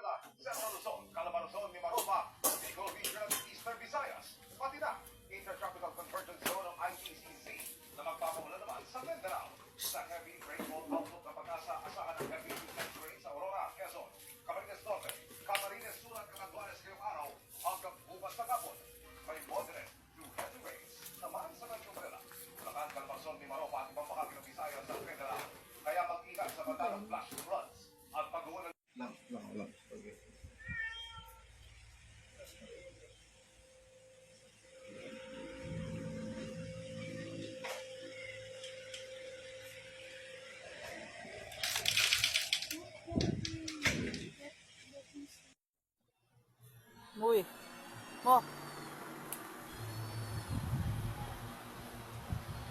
Manila, Central Luzon, Calabarzon, Mimaropa, Bicol Region at Eastern Visayas, pati na Intertropical Convergence Zone ng ITCZ na magpapaulan naman sa Mindanao. Sa heavy rainfall outlook ng pag-asa, asahan ng heavy intense rain sa Aurora, Quezon, Camarines Norte, Camarines Sur at Catanduanes ngayong araw hanggang bukas na hapon. May moderate to heavy rains naman sa Metro Manila, Bulacan, Calabarzon, Mimaropa at ibang bahagi ng Visayas at Mindanao. Kaya mag-ingat sa banta ng flash floods at pag-uwan ng Lang. Okay. Mui. Mo.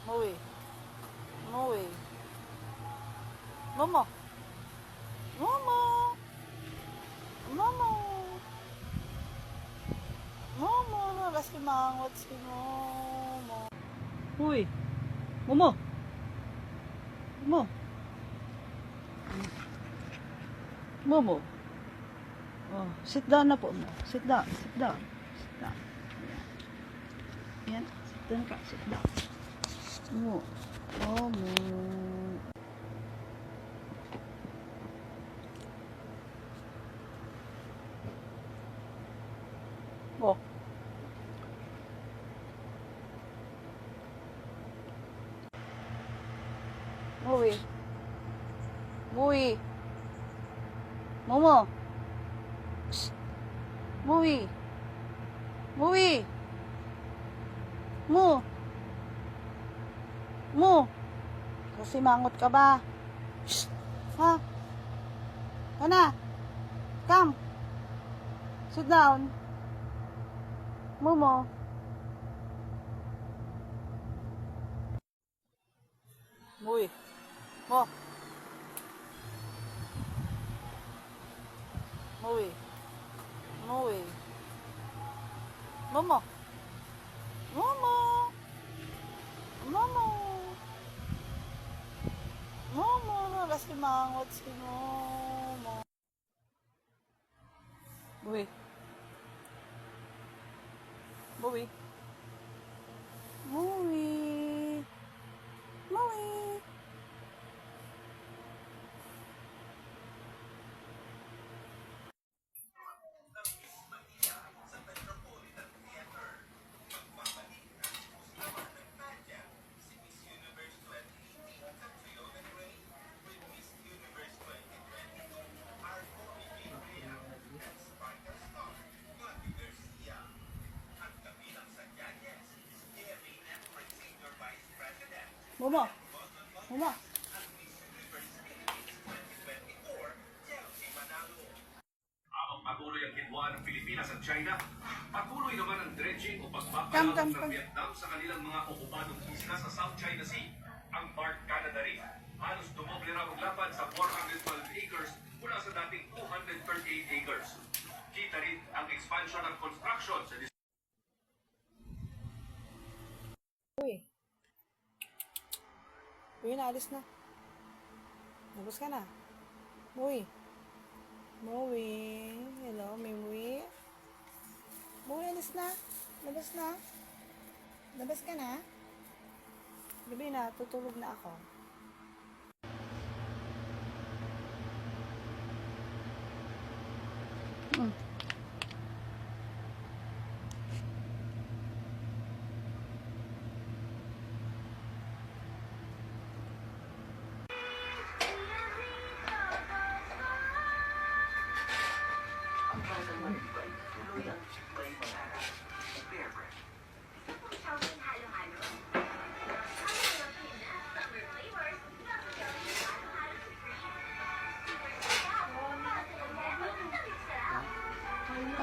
Mui. Mui. Momo. Momo. Momo. Momo. Kasi mangot si Momo. Uy. Momo. Momo. Momo. Oh, sit down na po mo. Sit down. Sit down. Sit down. Yan. Sit down ka. Sit down. Mo. Momo. Oh. Mui. Mui. Momo. Mui. Mui. Mo. Mo. Kasi mangot ka ba? Shh. Ha? Kana. Come. Sit down. Momo. Mui. Mo. Mui. Mui. Momo. Momo. Momo. Momo. Kasi mangot si Momo. Mui. Mui. Mui. Mui. Momo. Momo. Habang patuloy ang hidwaan ng Pilipinas at China, patuloy naman ang dredging o pagpapalaman ng Vietnam sa kanilang mga okupadong isla sa South China Sea. Ang Park Canada Reef, halos dumoble raw ang lapan sa 412 acres mula sa dating 238 acres. Kita rin ang expansion ng construction sa Uy. Uy, naalis na. Labas ka na. Uy. Uy. Hello, may uwi. Uy, alis na. Labas na. Labas ka na. Gabi na, tutulog na ako.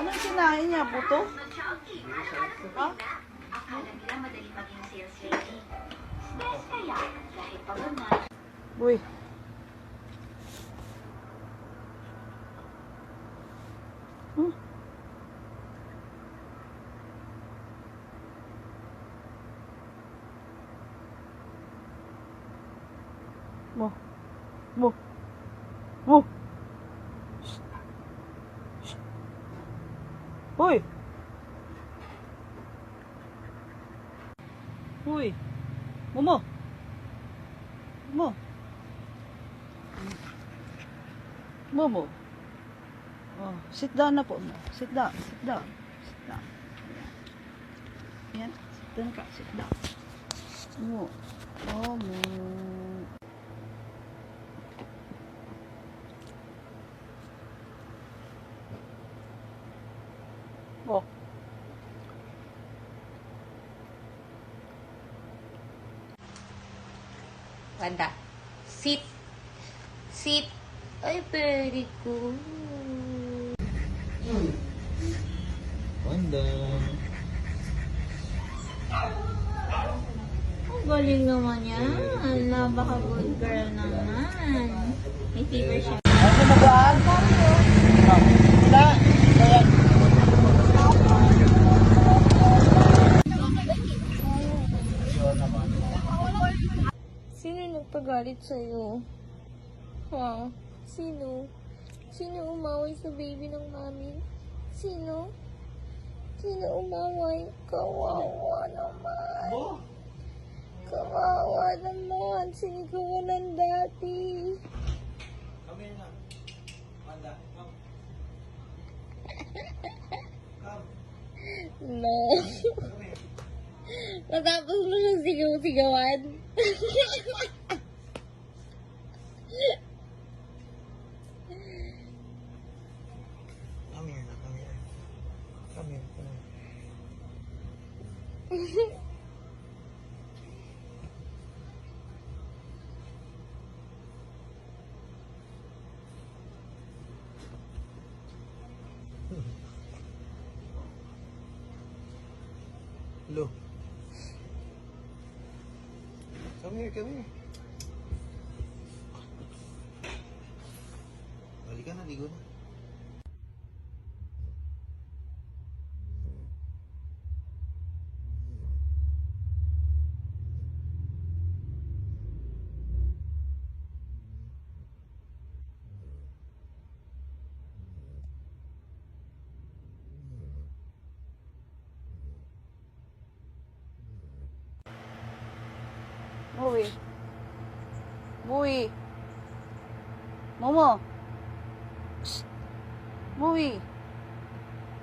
Anong sinain niya? Buto? Ha? Akala nila madali maging sales lady. Stress kaya dahil pagod na. Uy. Mo. Mo. Mo. Hoy! Hoy! Momo! Momo! Momo! Oh, sit down na po mo. Sit down, sit down, sit down. Ayan. Ayan, sit down ka, sit down. Momo. Momo. Oh. Wanda, sit. Sit. Ay, very good. Wanda. Ang galing naman yan. Baka good girl naman. May fever siya. Ano mo ba? Wala. Kaya. Sino nagpagalit sa'yo? Ha? Sino? Sino umaway sa baby ng mami? Sino? Sino umaway? Kawawa naman. Kawawa naman. Sinigawan dati. Come here na. Wanda, come. Come. No. Come here. Matapos mo siyang sigaw-sigawan. Come here na, come here. Come here, come here. Hello. Come here, come here. Balik ka na, ligo na. Mowi. Mowi. Momo. Shh. Mowi.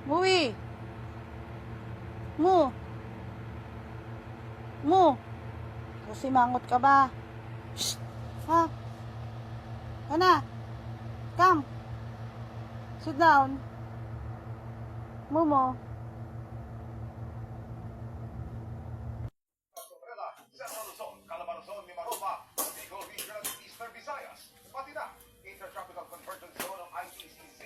Mowi. Mo. Mo. Kasi mangot ka ba? Shh. Ha? Ana. Come. Sit down. Momo. Umbrella, Central Luzon, Calabarzon, Mimaropa, Bicol Region, Eastern Visayas, pati na Intertropical Convergence Zone ng ITCZ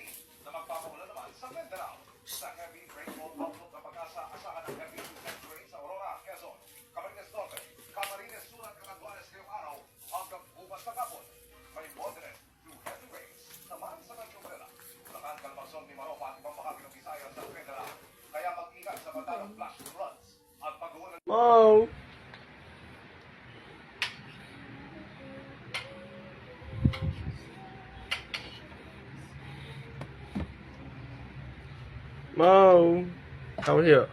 na magpapaulan naman sa Mindanao. Sa heavy rainfall outlook ng pag-asa, asahan ng heavy to heavy rain sa Aurora, Quezon, Camarines Norte, Camarines Sur at Catanduanes ngayong araw hanggang bukas na hapon. May moderate to heavy rains naman sa Metro Manila, Bulacan, Calabarzon, Mimaropa at ibang bahagi ng Visayas at Mindanao. Kaya mag-ingat sa banta ng flash floods at pag-ulan. Wow! Mom, come here.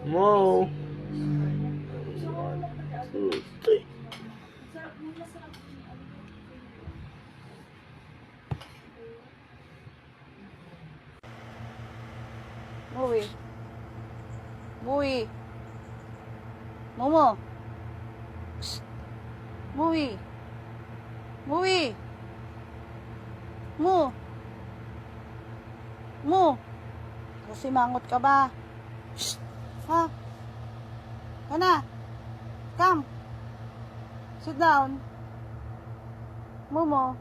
Mom. 1, 2, 3. Mowi. Mowi. Momo. Shh. Mowi. Mowi. Mo. Mo. Kasi mangot ka ba? Shh. Ha? Ana. Come. Sit down. Momo.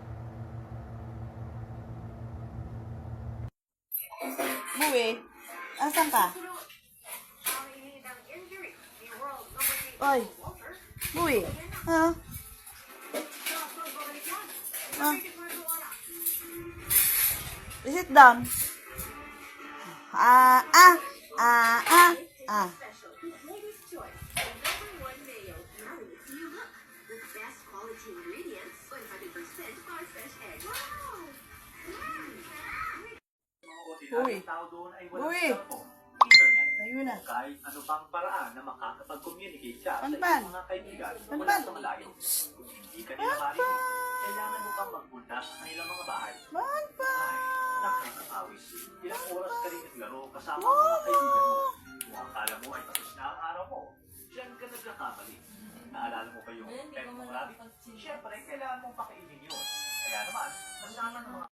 Mowi. Asan ka? Ang inidang injury ni Oy. Boy. Ha? Ah. Sit down. Ah, ah, ah, ah, ah. Ladies' choice. Number 1 mayo. Now it's new look. With best quality ingredients. 100% farm fresh egg. Wow! Uy. Tao doon ay Uy. walang cellphone, internet, Tayo na. kahit ano pang paraan na makakapag-communicate ka sa Panpan. iyong mga kaibigan Panpan. mula sa malayo. Kung hindi ka nila marinig, kailangan mo pang magpunta sa kanilang mga bahay. Man pa. Ay, nakakapawis. Ilang oras ka rin naglaro kasama ang mga kaibigan mo. Kung akala mo ay tapos na ang araw mo, diyan ka nagkakamali. Naalala mo ba yung pet mong rabbit? Siyempre, kailangan mong pakainin yun. Kaya naman, kasama ng mga